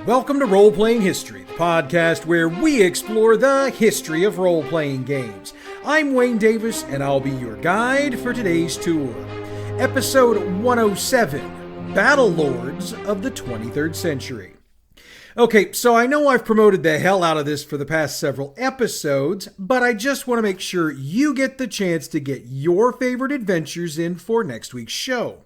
Welcome to Roleplaying History, the podcast where we explore the history of role-playing games. I'm Wayne Davis, and I'll be your guide for today's tour. Episode 107, Battlelords of the 23rd Century. Okay, so I know I've promoted the hell out of this for the past several episodes, but I just want to make sure you get the chance to get your favorite adventures in for next week's show.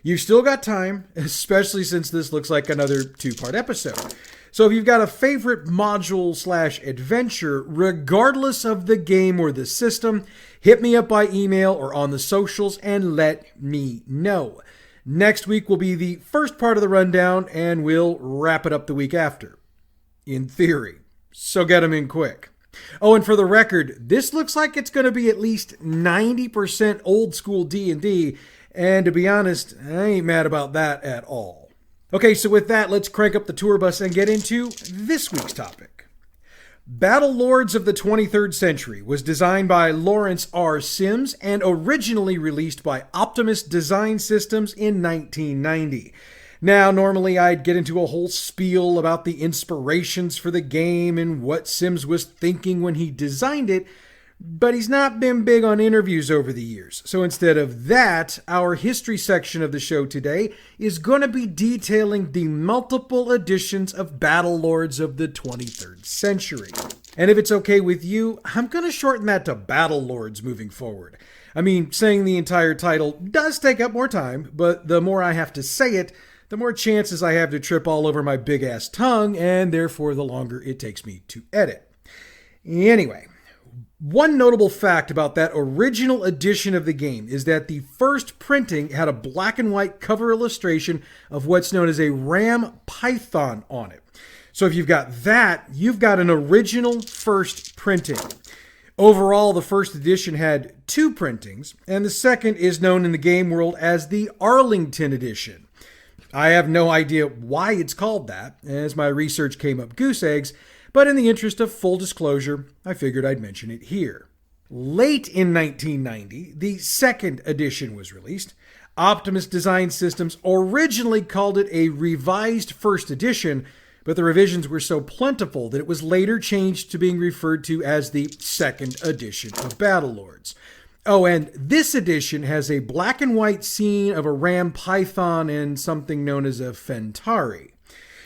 You've still got time, especially since this looks like another two-part episode. So if you've got a favorite module/adventure, regardless of the game or the system, hit me up by email or on the socials and let me know. Next week will be the first part of the rundown, and we'll wrap it up the week after. In theory. So get them in quick. Oh, and for the record, this looks like it's going to be at least 90% old school D&D, and to be honest, I ain't mad about that at all. Okay, so with that, let's crank up the tour bus and get into this week's topic. Battlelords of the 23rd Century was designed by Lawrence R. Sims and originally released by Optimus Design Systems in 1990. Now, normally I'd get into a whole spiel about the inspirations for the game and what Sims was thinking when he designed it, but he's not been big on interviews over the years. So instead of that, our history section of the show today is going to be detailing the multiple editions of Battlelords of the 23rd Century. And if it's okay with you, I'm going to shorten that to Battlelords moving forward. I mean, saying the entire title does take up more time, but the more I have to say it, the more chances I have to trip all over my big-ass tongue, and therefore the longer it takes me to edit. Anyway, one notable fact about that original edition of the game is that the first printing had a black and white cover illustration of what's known as a ram python on it. So if you've got that, you've got an original first printing. Overall, the first edition had two printings, and the second is known in the game world as the Arlington edition. I have no idea why it's called that, as my research came up goose eggs, but in the interest of full disclosure, I figured I'd mention it here. Late in 1990, the second edition was released. Optimus Design Systems originally called it a revised first edition, but the revisions were so plentiful that it was later changed to being referred to as the second edition of Battlelords. Oh, and this edition has a black and white scene of a ram python and something known as a Fentari.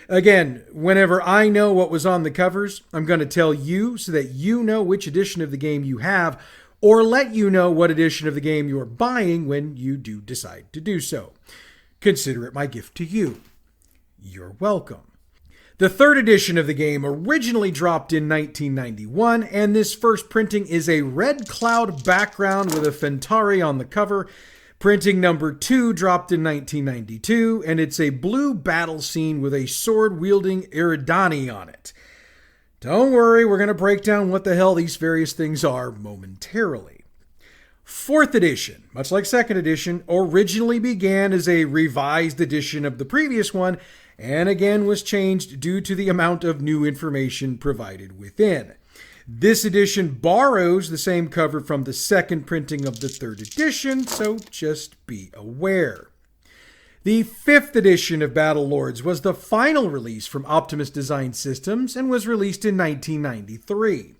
Again, whenever I know what was on the covers, I'm going to tell you so that you know which edition of the game you have, or let you know what edition of the game you're buying when you do decide to do so. Consider it my gift to you. You're welcome. The third edition of the game originally dropped in 1991, and this first printing is a red cloud background with a Fentari on the cover. Printing number 2 dropped in 1992, and it's a blue battle scene with a sword-wielding Eridani on it. Don't worry, we're going to break down what the hell these various things are momentarily. Fourth edition, much like second edition, originally began as a revised edition of the previous one, and again was changed due to the amount of new information provided within. This edition borrows the same cover from the second printing of the third edition, so just be aware. The fifth edition of Battlelords was the final release from Optimus Design Systems and was released in 1993.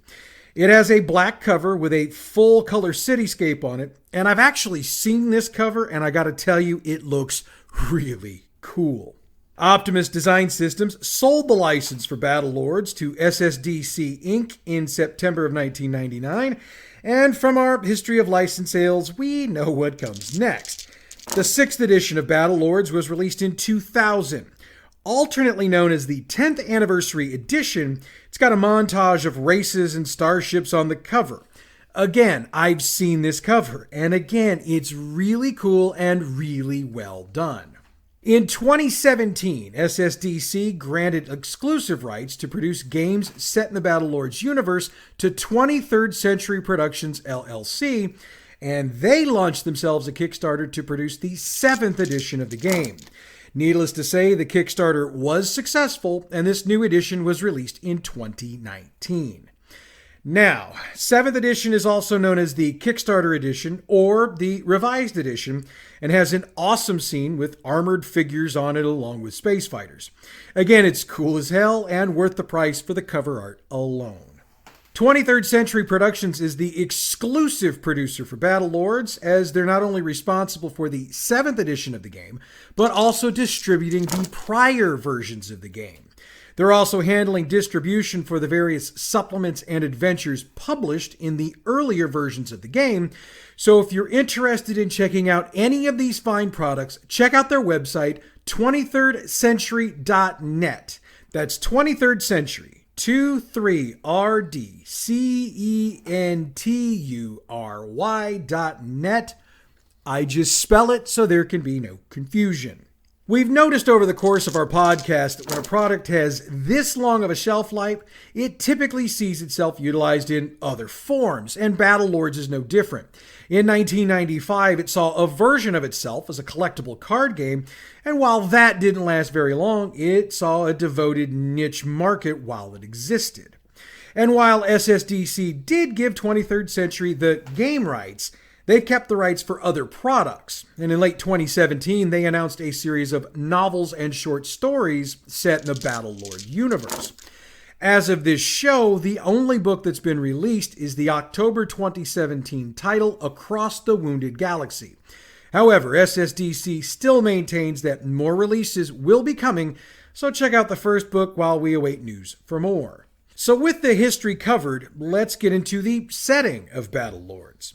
It has a black cover with a full-color cityscape on it, and I've actually seen this cover, and I gotta tell you, it looks really cool. Optimus Design Systems sold the license for Battlelords to SSDC Inc. in September of 1999, and from our history of license sales, we know what comes next. The 6th edition of Battlelords was released in 2000. Alternately known as the 10th Anniversary Edition, it's got a montage of races and starships on the cover. Again, I've seen this cover, and again, it's really cool and really well done. In 2017, SSDC granted exclusive rights to produce games set in the Battlelords universe to 23rd Century Productions LLC, and they launched themselves a Kickstarter to produce the 7th edition of the game. Needless to say, the Kickstarter was successful, and this new edition was released in 2019. Now, 7th edition is also known as the Kickstarter edition or the Revised edition and has an awesome scene with armored figures on it along with space fighters. Again, it's cool as hell and worth the price for the cover art alone. 23rd Century Productions is the exclusive producer for Battlelords, as they're not only responsible for the 7th edition of the game, but also distributing the prior versions of the game. They're also handling distribution for the various supplements and adventures published in the earlier versions of the game. So if you're interested in checking out any of these fine products, check out their website, 23rdcentury.net. That's 23rd Century, 23rdcentury.net. I just spell it so there can be no confusion. We've noticed over the course of our podcast that when a product has this long of a shelf life, it typically sees itself utilized in other forms, and Battlelords is no different. In 1995, it saw a version of itself as a collectible card game, and while that didn't last very long, it saw a devoted niche market while it existed. And while SSDC did give 23rd Century the game rights, they kept the rights for other products, and in late 2017, they announced a series of novels and short stories set in the Battlelord universe. As of this show, the only book that's been released is the October 2017 title, Across the Wounded Galaxy. However, SSDC still maintains that more releases will be coming, so check out the first book while we await news for more. So with the history covered, let's get into the setting of Battlelords.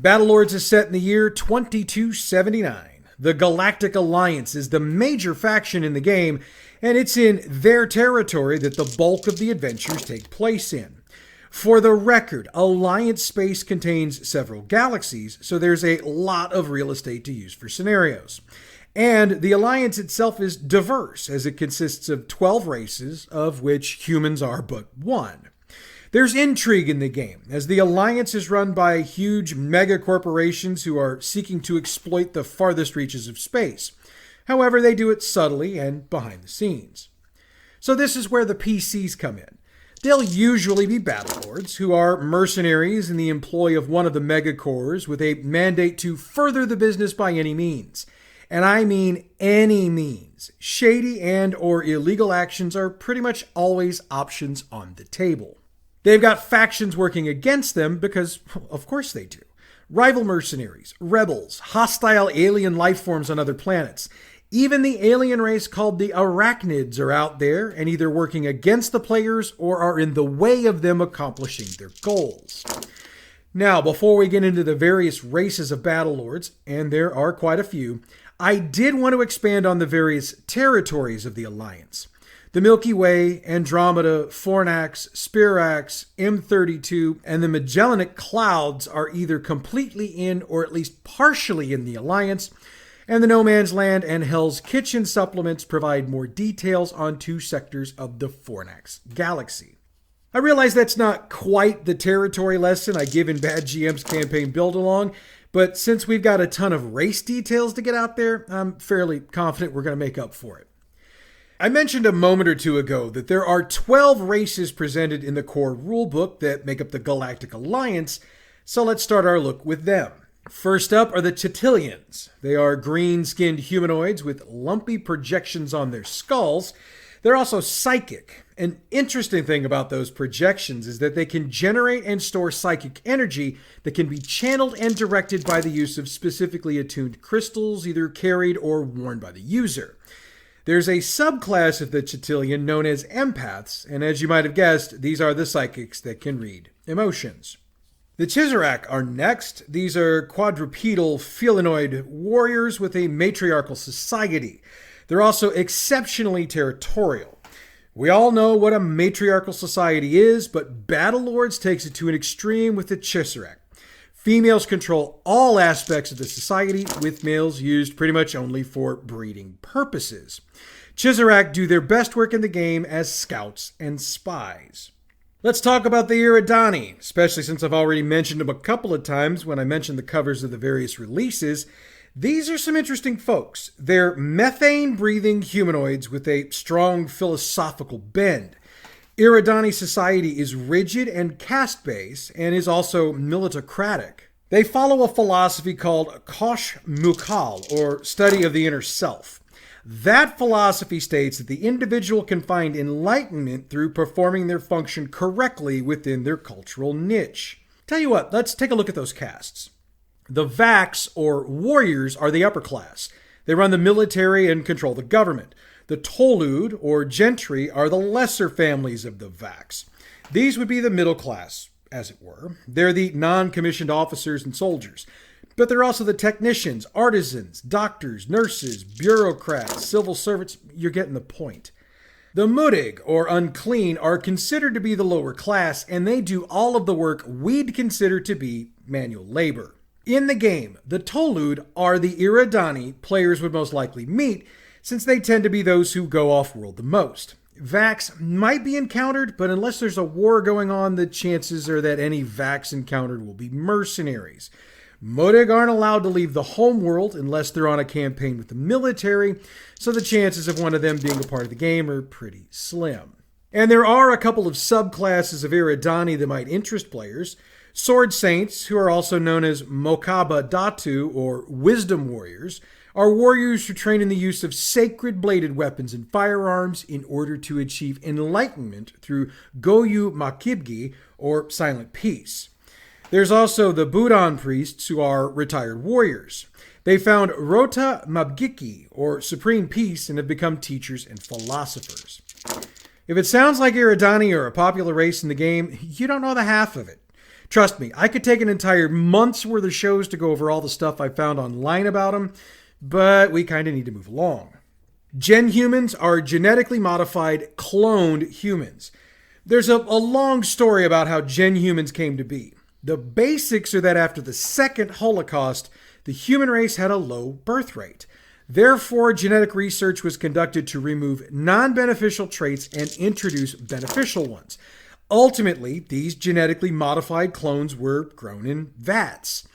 Battlelords is set in the year 2279. The Galactic Alliance is the major faction in the game, and it's in their territory that the bulk of the adventures take place in. For the record, Alliance space contains several galaxies, so there's a lot of real estate to use for scenarios. And the Alliance itself is diverse, as it consists of 12 races, of which humans are but one. There's intrigue in the game, as the Alliance is run by huge mega corporations who are seeking to exploit the farthest reaches of space. However, they do it subtly and behind the scenes. So this is where the PCs come in. They'll usually be Battlelords, who are mercenaries in the employ of one of the megacorps with a mandate to further the business by any means. And I mean any means. Shady and or illegal actions are pretty much always options on the table. They've got factions working against them because, of course they do. Rival mercenaries, rebels, hostile alien life forms on other planets. Even the alien race called the Arachnids are out there and either working against the players or are in the way of them accomplishing their goals. Now, before we get into the various races of Battlelords, and there are quite a few, I did want to expand on the various territories of the Alliance. The Milky Way, Andromeda, Fornax, Spirax, M32, and the Magellanic Clouds are either completely in or at least partially in the Alliance, and the No Man's Land and Hell's Kitchen supplements provide more details on 2 sectors of the Fornax galaxy. I realize that's not quite the territory lesson I give in Bad GM's campaign build-along, but since we've got a ton of race details to get out there, I'm fairly confident we're going to make up for it. I mentioned a moment or two ago that there are 12 races presented in the core rulebook that make up the Galactic Alliance, so let's start our look with them. First up are the Chitillians. They are green-skinned humanoids with lumpy projections on their skulls. They're also psychic. An interesting thing about those projections is that they can generate and store psychic energy that can be channeled and directed by the use of specifically attuned crystals, either carried or worn by the user. There's a subclass of the Chitillian known as empaths, and as you might have guessed, these are the psychics that can read emotions. The Chizorak are next. These are quadrupedal felinoid warriors with a matriarchal society. They're also exceptionally territorial. We all know what a matriarchal society is, but Battlelords takes it to an extreme with the Chizorak. Females control all aspects of the society, with males used pretty much only for breeding purposes. Chizorak do their best work in the game as scouts and spies. Let's talk about the Iridani, especially since I've already mentioned them a couple of times when I mentioned the covers of the various releases. These are some interesting folks. They're methane-breathing humanoids with a strong philosophical bend. Iridani society is rigid and caste-based and is also militocratic. They follow a philosophy called Kosh Mukal, or study of the inner self. That philosophy states that the individual can find enlightenment through performing their function correctly within their cultural niche. Tell you what, let's take a look at those castes. The Vax, or warriors, are the upper class. They run the military and control the government. The Tolud, or gentry, are the lesser families of the Vax. These would be the middle class, as it were. They're the non-commissioned officers and soldiers. But they're also the technicians, artisans, doctors, nurses, bureaucrats, civil servants. You're getting the point. The Mudig, or unclean, are considered to be the lower class, and they do all of the work we'd consider to be manual labor. In the game, the Tolud are the Iridani players would most likely meet, since they tend to be those who go off-world the most. Vax might be encountered, but unless there's a war going on, the chances are that any Vax encountered will be mercenaries. Mudig aren't allowed to leave the homeworld unless they're on a campaign with the military, so the chances of one of them being a part of the game are pretty slim. And there are a couple of subclasses of Iridani that might interest players. Sword Saints, who are also known as Mokaba Datu, or Wisdom Warriors, are warriors who train in the use of sacred bladed weapons and firearms in order to achieve enlightenment through Goyu Makibgi, or Silent Peace. There's also the Budan priests, who are retired warriors. They found Rota Mabgiki, or Supreme Peace, and have become teachers and philosophers. If it sounds like Iridani are a popular race in the game, you don't know the half of it. Trust me, I could take an entire month's worth of shows to go over all the stuff I found online about them, but we kind of need to move along. Gen humans are genetically modified, cloned humans. There's a long story about how gen humans came to be. The basics are that after the second Holocaust, the human race had a low birth rate. Therefore, genetic research was conducted to remove non-beneficial traits and introduce beneficial ones. Ultimately, these genetically modified clones were grown in vats.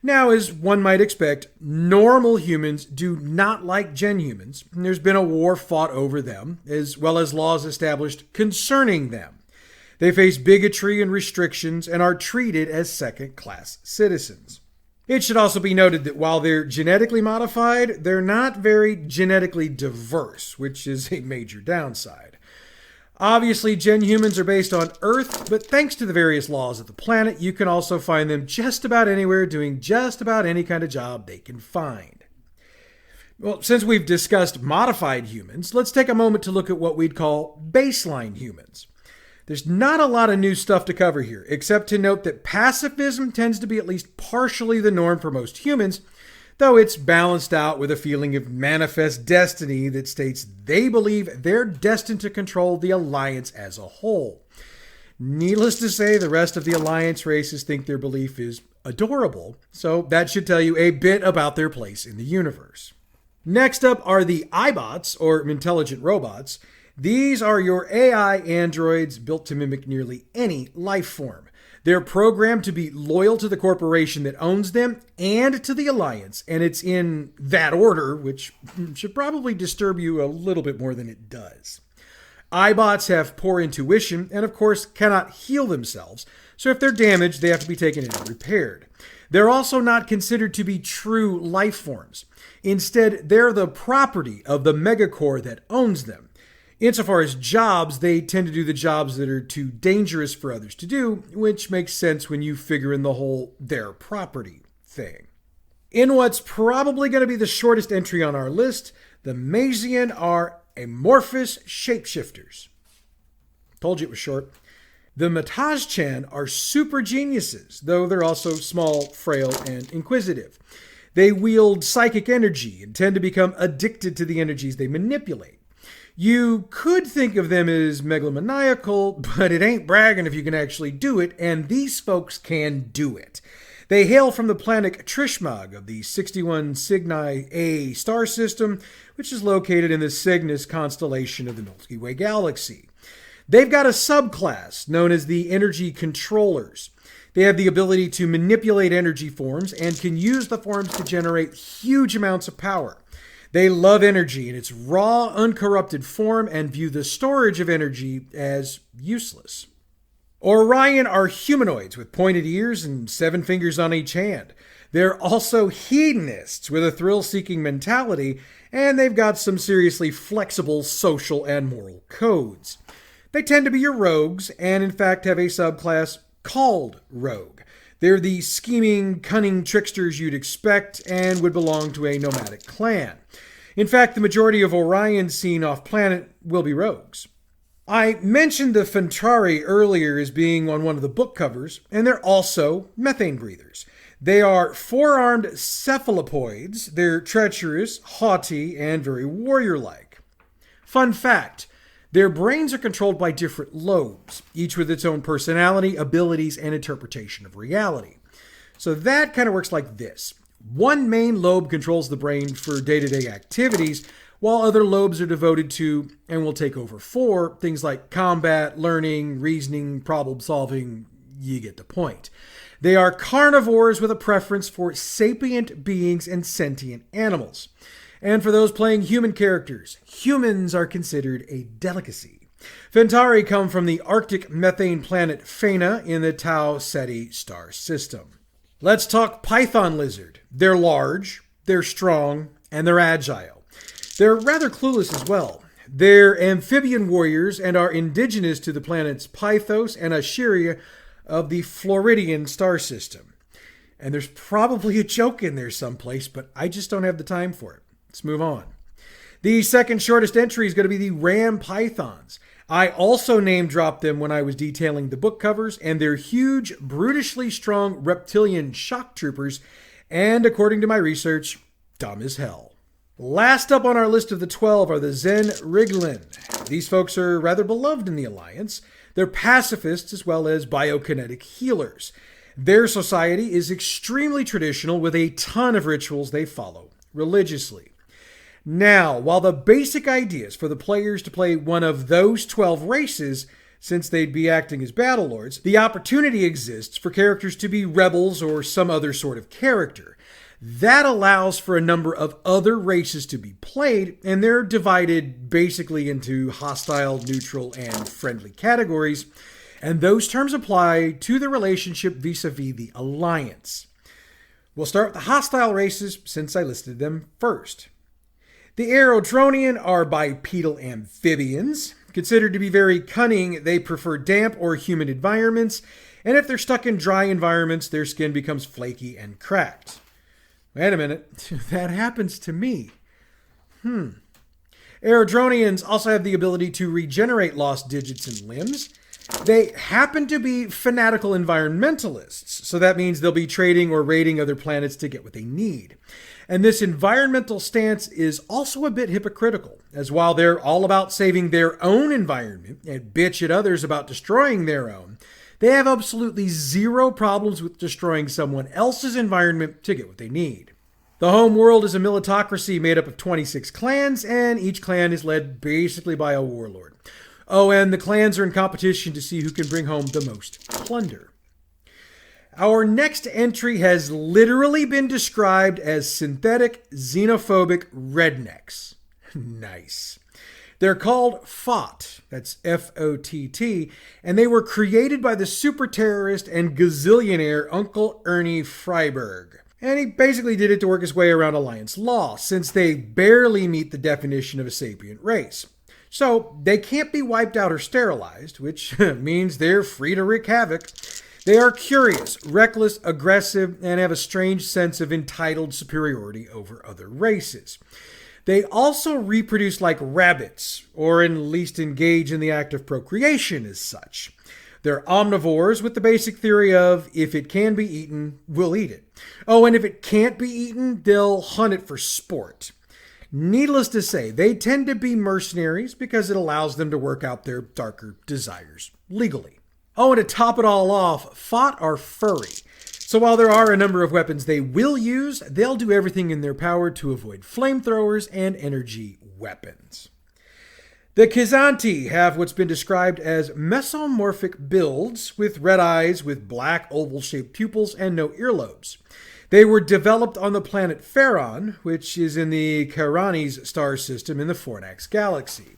Now, as one might expect, normal humans do not like gen humans, and there's been a war fought over them, as well as laws established concerning them. They face bigotry and restrictions and are treated as second-class citizens. It should also be noted that while they're genetically modified, they're not very genetically diverse, which is a major downside. Obviously, gen humans are based on Earth, but thanks to the various laws of the planet, you can also find them just about anywhere doing just about any kind of job they can find. Well, since we've discussed modified humans, let's take a moment to look at what we'd call baseline humans. There's not a lot of new stuff to cover here, except to note that pacifism tends to be at least partially the norm for most humans, though it's balanced out with a feeling of manifest destiny that states they believe they're destined to control the Alliance as a whole. Needless to say, the rest of the Alliance races think their belief is adorable, so that should tell you a bit about their place in the universe. Next up are the iBots, or intelligent robots. These are your AI androids built to mimic nearly any life form. They're programmed to be loyal to the corporation that owns them and to the Alliance, and it's in that order, which should probably disturb you a little bit more than it does. iBots have poor intuition and, of course, cannot heal themselves, so if they're damaged, they have to be taken in and repaired. They're also not considered to be true life forms. Instead, they're the property of the megacore that owns them. Insofar as jobs, they tend to do the jobs that are too dangerous for others to do, which makes sense when you figure in the whole their property thing. In what's probably going to be the shortest entry on our list, the Mazian are amorphous shapeshifters. Told you it was short. The Matajchan are super geniuses, though they're also small, frail, and inquisitive. They wield psychic energy and tend to become addicted to the energies they manipulate. You could think of them as megalomaniacal, but it ain't bragging if you can actually do it, and these folks can do it. They hail from the planet Trishmag of the 61 Cygni A star system, which is located in the Cygnus constellation of the Milky Way galaxy. They've got a subclass known as the Energy Controllers. They have the ability to manipulate energy forms and can use the forms to generate huge amounts of power. They love energy in its raw, uncorrupted form and view the storage of energy as useless. Orion are humanoids with pointed ears and 7 fingers on each hand. They're also hedonists with a thrill-seeking mentality, and they've got some seriously flexible social and moral codes. They tend to be your rogues, and in fact have a subclass called rogue. They're the scheming, cunning tricksters you'd expect and would belong to a nomadic clan. In fact, the majority of Orions seen off-planet will be rogues. I mentioned the Fentari earlier as being on one of the book covers, and they're also methane breathers. They are 4-armed cephalopods. They're treacherous, haughty, and very warrior-like. Fun fact, their brains are controlled by different lobes, each with its own personality, abilities, and interpretation of reality. So that kind of works like this. One main lobe controls the brain for day-to-day activities, while other lobes are devoted to, and will take over for, things like combat, learning, reasoning, problem-solving. You get the point. They are carnivores with a preference for sapient beings and sentient animals. And for those playing human characters, humans are considered a delicacy. Fentari come from the Arctic methane planet Faina in the Tau Ceti star system. Let's talk python lizard. They're large, they're strong, and they're agile. They're rather clueless as well. They're amphibian warriors and are indigenous to the planets Pythos and Asheria of the Floridian star system. And there's probably a joke in there someplace, but I just don't have the time for it. Let's move on. The second shortest entry is going to be the ram pythons. I also name-dropped them when I was detailing the book covers, and they're huge, brutishly strong reptilian shock troopers, and according to my research, dumb as hell. Last up on our list of the 12 are the Zen Riglin. These folks are rather beloved in the Alliance. They're pacifists as well as biokinetic healers. Their society is extremely traditional with a ton of rituals they follow religiously. Now, while the basic idea is for the players to play one of those 12 races, since they'd be acting as Battlelords, the opportunity exists for characters to be rebels or some other sort of character. That allows for a number of other races to be played, and they're divided basically into hostile, neutral, and friendly categories, and those terms apply to the relationship vis-a-vis the Alliance. We'll start with the hostile races, since I listed them first. The Aerodronian are bipedal amphibians. Considered to be very cunning, they prefer damp or humid environments, and if they're stuck in dry environments, their skin becomes flaky and cracked. Wait a minute, that happens to me. Aerodronians also have the ability to regenerate lost digits and limbs. They happen to be fanatical environmentalists, so that means they'll be trading or raiding other planets to get what they need. And this environmental stance is also a bit hypocritical, as while they're all about saving their own environment and bitch at others about destroying their own, they have absolutely zero problems with destroying someone else's environment to get what they need. The home world is a militocracy made up of 26 clans, and each clan is led basically by a warlord. Oh, and the clans are in competition to see who can bring home the most plunder. Our next entry has literally been described as synthetic, xenophobic rednecks. Nice. They're called FOTT, that's F-O-T-T, and they were created by the super terrorist and gazillionaire Uncle Ernie Freiberg. And he basically did it to work his way around Alliance law, since they barely meet the definition of a sapient race. So they can't be wiped out or sterilized, which means they're free to wreak havoc. They are curious, reckless, aggressive, and have a strange sense of entitled superiority over other races. They also reproduce like rabbits, or at least engage in the act of procreation as such. They're omnivores with the basic theory of, if it can be eaten, we'll eat it. Oh, and if it can't be eaten, they'll hunt it for sport. Needless to say, they tend to be mercenaries because it allows them to work out their darker desires legally. Oh, and to top it all off, FOTT are furry. So while there are a number of weapons they will use, they'll do everything in their power to avoid flamethrowers and energy weapons. The Kizanti have what's been described as mesomorphic builds with red eyes with black oval-shaped pupils and no earlobes. They were developed on the planet Pharon, which is in the Cairnes star system in the Fornax galaxy.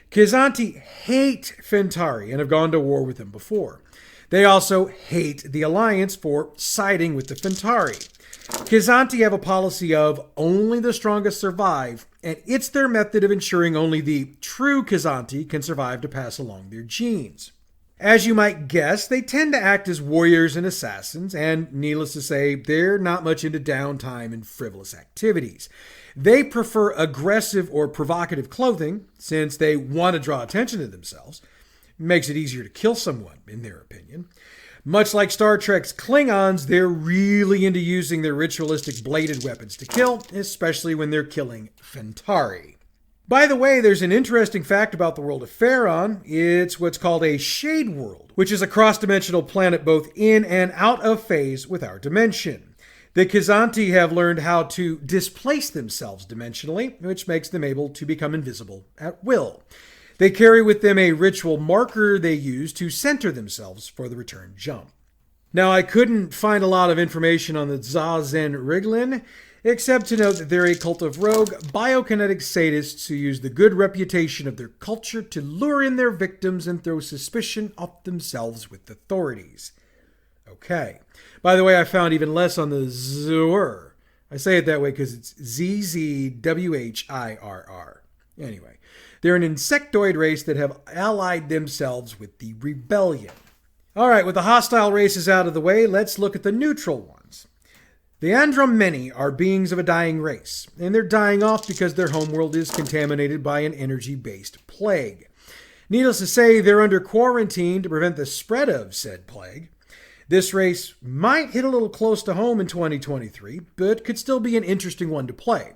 Kazanti hate Fentari and have gone to war with them before. They also hate the Alliance for siding with the Fentari. Kazanti have a policy of only the strongest survive, and it's their method of ensuring only the true Kazanti can survive to pass along their genes. As you might guess, they tend to act as warriors and assassins, and needless to say, they're not much into downtime and frivolous activities. They prefer aggressive or provocative clothing, since they want to draw attention to themselves. It makes it easier to kill someone, in their opinion. Much like Star Trek's Klingons, they're really into using their ritualistic bladed weapons to kill, especially when they're killing Fentari. By the way, there's an interesting fact about the world of Pharon. It's what's called a shade world, which is a cross-dimensional planet both in and out of phase with our dimension. The Kazanti have learned how to displace themselves dimensionally, which makes them able to become invisible at will. They carry with them a ritual marker they use to center themselves for the return jump. Now, I couldn't find a lot of information on the Zazen Riglin, except to note that they're a cult of rogue, biokinetic sadists who use the good reputation of their culture to lure in their victims and throw suspicion off themselves with authorities. Okay. By the way, I found even less on the Zur. I say it that way because it's ZZWHIRR. Anyway, they're an insectoid race that have allied themselves with the rebellion. All right, with the hostile races out of the way, let's look at the neutral ones. The Andromeni are beings of a dying race, and they're dying off because their homeworld is contaminated by an energy-based plague. Needless to say, they're under quarantine to prevent the spread of said plague. This race might hit a little close to home in 2023, but could still be an interesting one to play.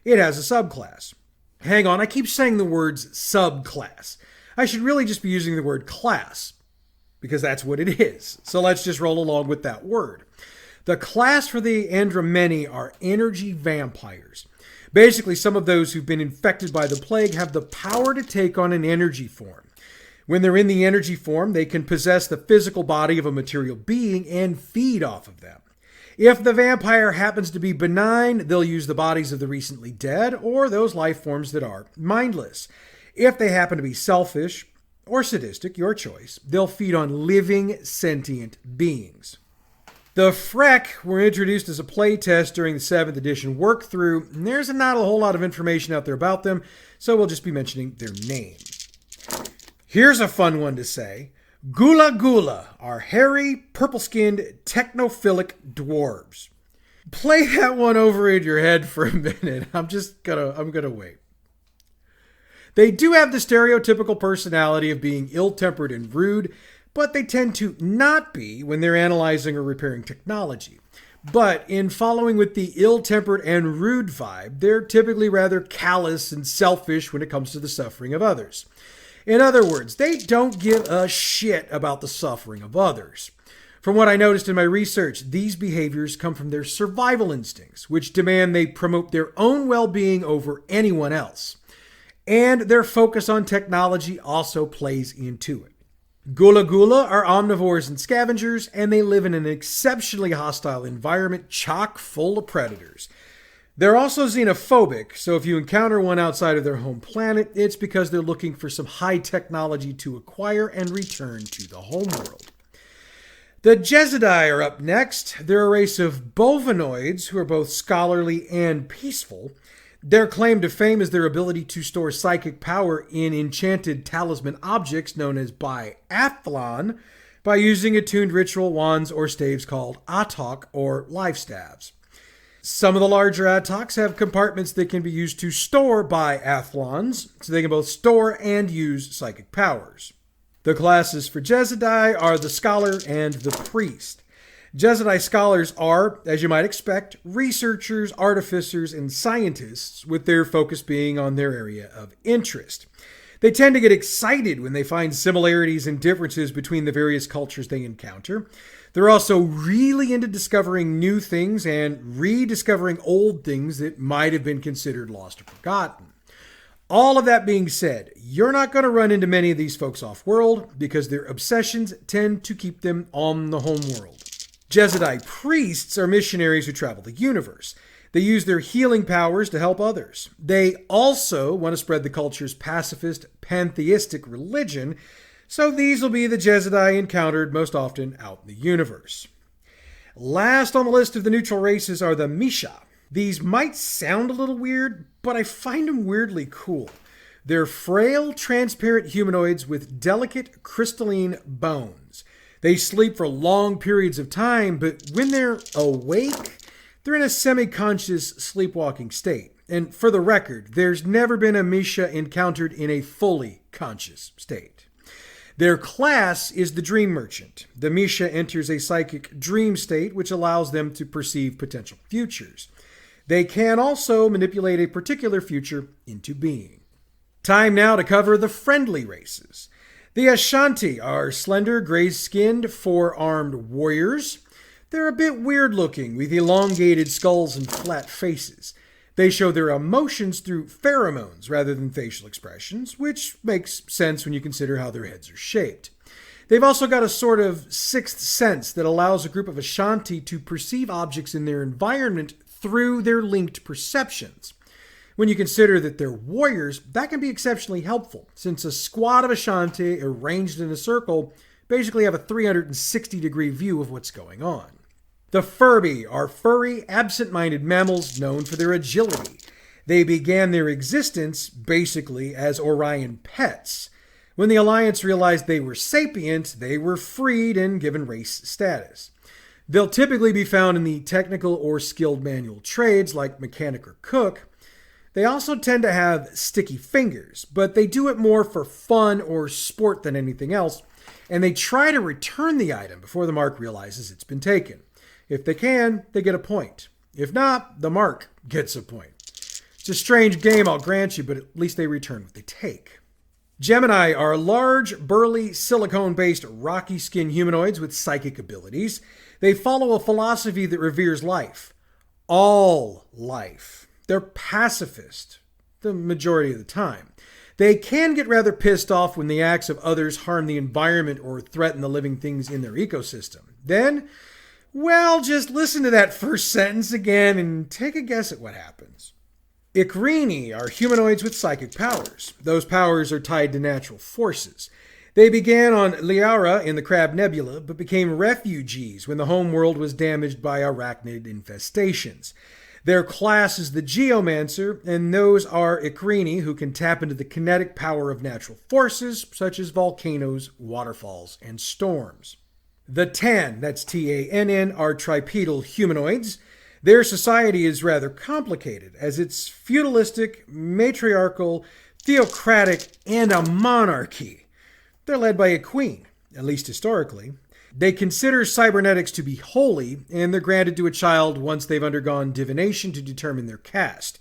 It has a subclass. Hang on, I keep saying the words subclass. I should really just be using the word class, because that's what it is. So let's just roll along with that word. The class for the Andromeni are energy vampires. Basically, some of those who've been infected by the plague have the power to take on an energy form. When they're in the energy form, they can possess the physical body of a material being and feed off of them. If the vampire happens to be benign, they'll use the bodies of the recently dead or those life forms that are mindless. If they happen to be selfish or sadistic, your choice, they'll feed on living, sentient beings. The Freck were introduced as a playtest during the 7th edition workthrough, and there's not a whole lot of information out there about them, so we'll just be mentioning their name. Here's a fun one to say. Gula Gula are hairy, purple-skinned, technophilic dwarves. Play that one over in your head for a minute. I'm gonna wait. They do have the stereotypical personality of being ill-tempered and rude, but they tend to not be when they're analyzing or repairing technology. But in following with the ill-tempered and rude vibe, they're typically rather callous and selfish when it comes to the suffering of others. In other words, they don't give a shit about the suffering of others. From what I noticed in my research, these behaviors come from their survival instincts, which demand they promote their own well-being over anyone else. And their focus on technology also plays into it. Gula Gula are omnivores and scavengers, and they live in an exceptionally hostile environment chock full of predators. They're also xenophobic, so if you encounter one outside of their home planet, it's because they're looking for some high technology to acquire and return to the homeworld. The Jezidai are up next. They're a race of bovinoids who are both scholarly and peaceful. Their claim to fame is their ability to store psychic power in enchanted talisman objects known as biathlon by using attuned ritual wands or staves called atok or life staves. Some of the larger atoks have compartments that can be used to store biathlons, so they can both store and use psychic powers. The classes for Jezidai are the Scholar and the Priest. Jezidai scholars are, as you might expect, researchers, artificers, and scientists, with their focus being on their area of interest. They tend to get excited when they find similarities and differences between the various cultures they encounter. They're also really into discovering new things and rediscovering old things that might have been considered lost or forgotten. All of that being said, you're not going to run into many of these folks off-world because their obsessions tend to keep them on the home world. Jedi priests are missionaries who travel the universe. They use their healing powers to help others. They also want to spread the culture's pacifist, pantheistic religion, so these will be the Jedi encountered most often out in the universe. Last on the list of the neutral races are the Misha. These might sound a little weird, but I find them weirdly cool. They're frail, transparent humanoids with delicate, crystalline bones. They sleep for long periods of time, but when they're awake, they're in a semi-conscious, sleepwalking state. And for the record, there's never been a Misha encountered in a fully conscious state. Their class is the Dream Merchant. The Misha enters a psychic dream state, which allows them to perceive potential futures. They can also manipulate a particular future into being. Time now to cover the friendly races. The Ashanti are slender, gray-skinned, four-armed warriors. They're a bit weird-looking, with elongated skulls and flat faces. They show their emotions through pheromones rather than facial expressions, which makes sense when you consider how their heads are shaped. They've also got a sort of sixth sense that allows a group of Ashanti to perceive objects in their environment through their linked perceptions. When you consider that they're warriors, that can be exceptionally helpful, since a squad of Ashanti arranged in a circle basically have a 360-degree view of what's going on. The Furby are furry, absent-minded mammals known for their agility. They began their existence basically as Orion pets. When the Alliance realized they were sapient, they were freed and given race status. They'll typically be found in the technical or skilled manual trades like mechanic or cook. They also tend to have sticky fingers, but they do it more for fun or sport than anything else, and they try to return the item before the mark realizes it's been taken. If they can, they get a point. If not, the mark gets a point. It's a strange game, I'll grant you, but at least they return what they take. Gemini are large, burly, silicone-based, rocky skin humanoids with psychic abilities. They follow a philosophy that reveres life. All life. They're pacifist, the majority of the time. They can get rather pissed off when the acts of others harm the environment or threaten the living things in their ecosystem. Then, well, just listen to that first sentence again and take a guess at what happens. Ikrini are humanoids with psychic powers. Those powers are tied to natural forces. They began on Liara in the Crab Nebula, but became refugees when the home world was damaged by arachnid infestations. Their class is the Geomancer, and those are Ikrini who can tap into the kinetic power of natural forces, such as volcanoes, waterfalls, and storms. The Tann, that's Tann, are tripedal humanoids. Their society is rather complicated, as it's feudalistic, matriarchal, theocratic, and a monarchy. They're led by a queen, at least historically. They consider cybernetics to be holy, and they're granted to a child once they've undergone divination to determine their caste.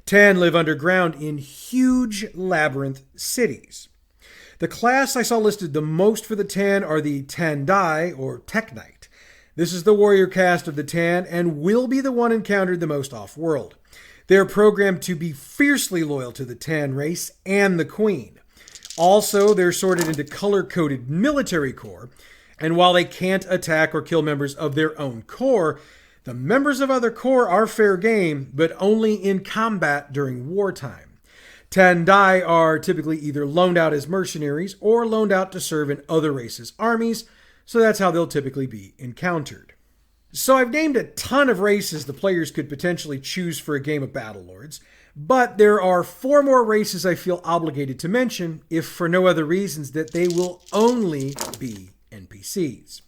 Tann live underground in huge labyrinth cities. The class I saw listed the most for the Tann are the Tandai, or Teknite. This is the warrior caste of the Tann, and will be the one encountered the most off-world. They're programmed to be fiercely loyal to the Tann race and the queen. Also, they're sorted into color-coded military corps, and while they can't attack or kill members of their own corps, the members of other corps are fair game, but only in combat during wartime. Tandai are typically either loaned out as mercenaries or loaned out to serve in other races' armies, so that's how they'll typically be encountered. So I've named a ton of races the players could potentially choose for a game of Battlelords, but there are 4 more races I feel obligated to mention, if for no other reasons that they will only be NPCs.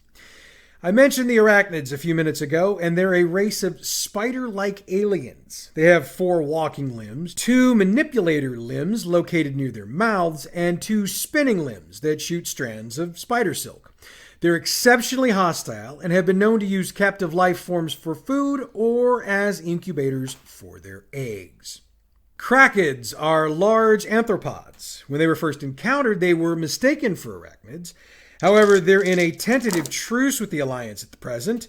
I mentioned the arachnids a few minutes ago, and they're a race of spider-like aliens. They have 4 walking limbs, 2 manipulator limbs located near their mouths, and 2 spinning limbs that shoot strands of spider silk. They're exceptionally hostile and have been known to use captive life forms for food or as incubators for their eggs. Krakids are large anthropods. When they were first encountered, they were mistaken for arachnids. However, they're in a tentative truce with the Alliance at the present.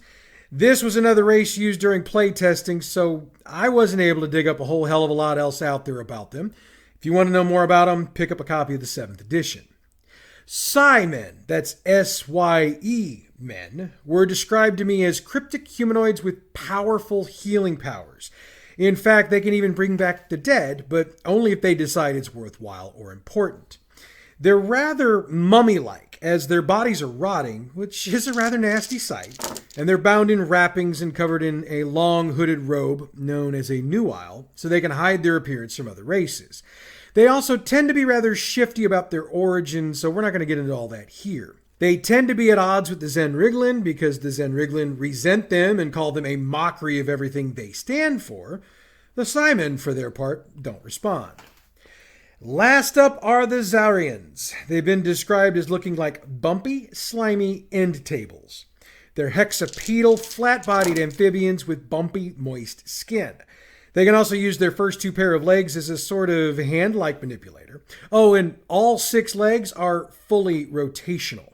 This was another race used during playtesting, so I wasn't able to dig up a whole hell of a lot else out there about them. If you want to know more about them, pick up a copy of the 7th edition. Psi-men, that's S-Y-E men, were described to me as cryptic humanoids with powerful healing powers. In fact, they can even bring back the dead, but only if they decide it's worthwhile or important. They're rather mummy-like, as their bodies are rotting, which is a rather nasty sight, and they're bound in wrappings and covered in a long hooded robe known as a nuile, so they can hide their appearance from other races. They also tend to be rather shifty about their origin, so we're not going to get into all that here. They tend to be at odds with the Zenriglin because the Zenriglin resent them and call them a mockery of everything they stand for. The Psi-men, for their part, don't respond. Last up are the Zaurians. They've been described as looking like bumpy, slimy end tables. They're hexapedal, flat-bodied amphibians with bumpy, moist skin. They can also use their first two pair of legs as a sort of hand-like manipulator. Oh, and all 6 legs are fully rotational.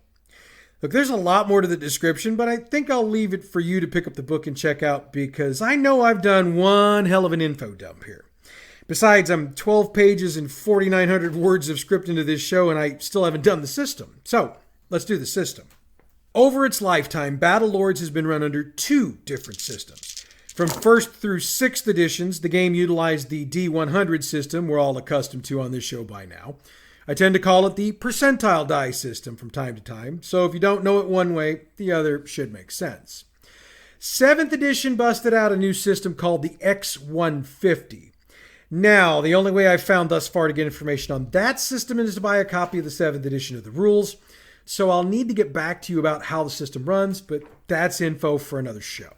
Look, there's a lot more to the description, but I think I'll leave it for you to pick up the book and check out because I know I've done one hell of an info dump here. Besides, I'm 12 pages and 4,900 words of script into this show, and I still haven't done the system. So, let's do the system. Over its lifetime, Battlelords has been run under 2 different systems. From 1st through 6th editions, the game utilized the D100 system we're all accustomed to on this show by now. I tend to call it the percentile die system from time to time, so if you don't know it one way, the other should make sense. 7th edition busted out a new system called the X150. Now, the only way I've found thus far to get information on that system is to buy a copy of the 7th edition of the rules, so I'll need to get back to you about how the system runs, but that's info for another show.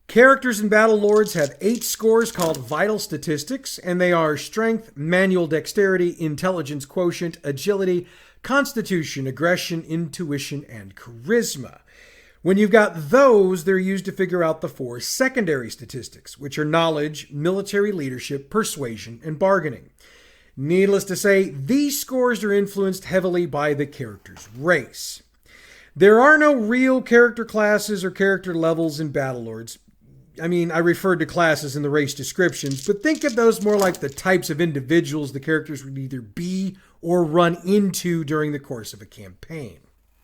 Characters in Battlelords have 8 scores called Vital Statistics, and they are Strength, Manual Dexterity, Intelligence Quotient, Agility, Constitution, Aggression, Intuition, and Charisma. When you've got those, they're used to figure out the 4 secondary statistics, which are Knowledge, Military Leadership, Persuasion, and Bargaining. Needless to say, these scores are influenced heavily by the character's race. There are no real character classes or character levels in Battlelords. I mean, I referred to classes in the race descriptions, but think of those more like the types of individuals the characters would either be or run into during the course of a campaign.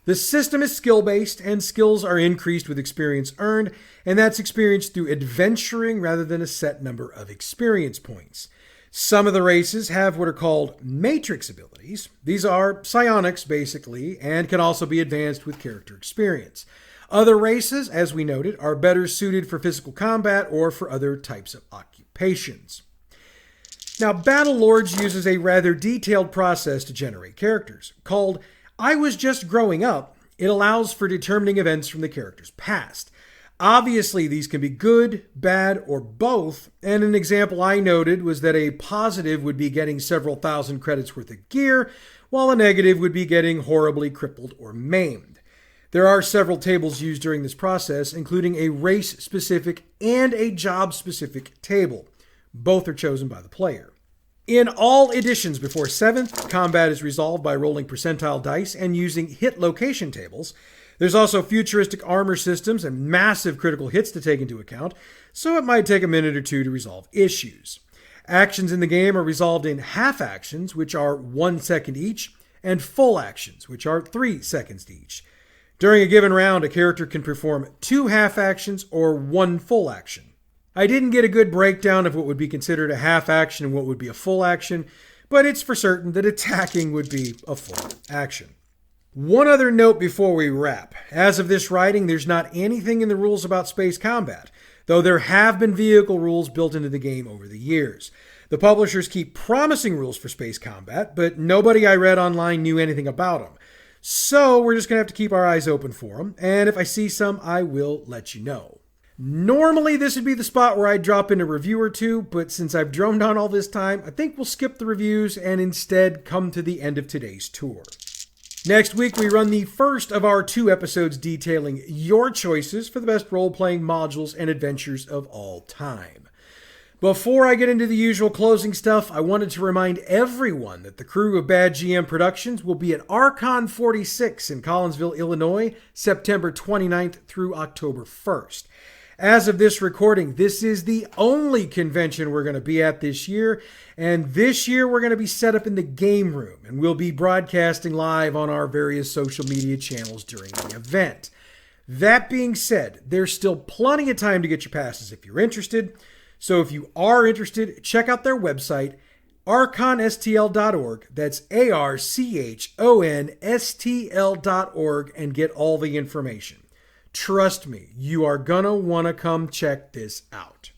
The system is skill-based, and skills are increased with experience earned, and that's experienced through adventuring rather than a set number of experience points. Some of the races have what are called matrix abilities. These are psionics, basically, and can also be advanced with character experience. Other races, as we noted, are better suited for physical combat or for other types of occupations. Now, Battlelords uses a rather detailed process to generate characters. Called I Was Just Growing Up, it allows for determining events from the character's past. Obviously, these can be good, bad, or both, and an example I noted was that a positive would be getting several thousand credits worth of gear, while a negative would be getting horribly crippled or maimed. There are several tables used during this process, including a race-specific and a job-specific table. Both are chosen by the player. In all editions before 7th, combat is resolved by rolling percentile dice and using hit location tables. There's also futuristic armor systems and massive critical hits to take into account, so it might take a minute or two to resolve issues. Actions in the game are resolved in half actions, which are 1 second each, and full actions, which are 3 seconds each. During a given round, a character can perform 2 half actions or 1 full action. I didn't get a good breakdown of what would be considered a half action and what would be a full action, but it's for certain that attacking would be a full action. One other note before we wrap. As of this writing, there's not anything in the rules about space combat, though there have been vehicle rules built into the game over the years. The publishers keep promising rules for space combat, but nobody I read online knew anything about them. So we're just going to have to keep our eyes open for them, and if I see some, I will let you know. Normally, this would be the spot where I'd drop in a review or two, but since I've droned on all this time, I think we'll skip the reviews and instead come to the end of today's tour. Next week, we run the first of our 2 episodes detailing your choices for the best role-playing modules and adventures of all time. Before I get into the usual closing stuff, I wanted to remind everyone that the crew of Bad GM Productions will be at Archon 46 in Collinsville, Illinois, September 29th through October 1st. As of this recording, this is the only convention we're going to be at this year. And this year we're going to be set up in the game room, and we'll be broadcasting live on our various social media channels during the event. That being said, there's still plenty of time to get your passes if you're interested. So if you are interested, check out their website, archonstl.org. That's ARCHONSTL.org, and get all the information. Trust me, you are gonna want to come check this out.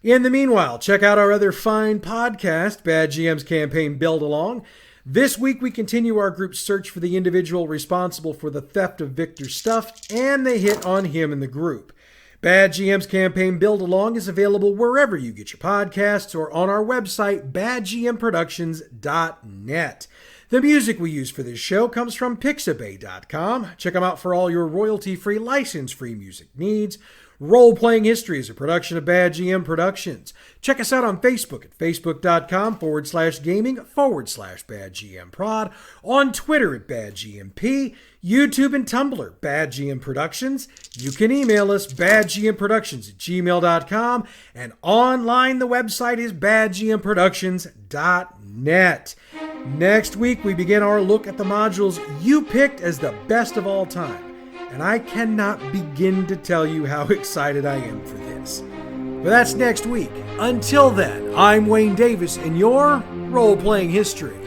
In the meanwhile, check out our other fine podcast, Bad GM's Campaign Build Along. This week we continue our group's search for the individual responsible for the theft of Victor's stuff and the hit on him in the group. Bad GM's Campaign Build Along is available wherever you get your podcasts or on our website, badgmproductions.net. The music we use for this show comes from Pixabay.com. Check them out for all your royalty-free, license-free music needs. Role-Playing History is a production of Bad GM Productions. Check us out on Facebook at facebook.com/gaming/BadGMProd, on Twitter at BadGMP, YouTube and Tumblr, Bad GM Productions. You can email us, badgmproductions@gmail.com, and online the website is badgmproductions.net. Next week, we begin our look at the modules you picked as the best of all time. And I cannot begin to tell you how excited I am for this. But that's next week. Until then, I'm Wayne Davis, and your Role-Playing History.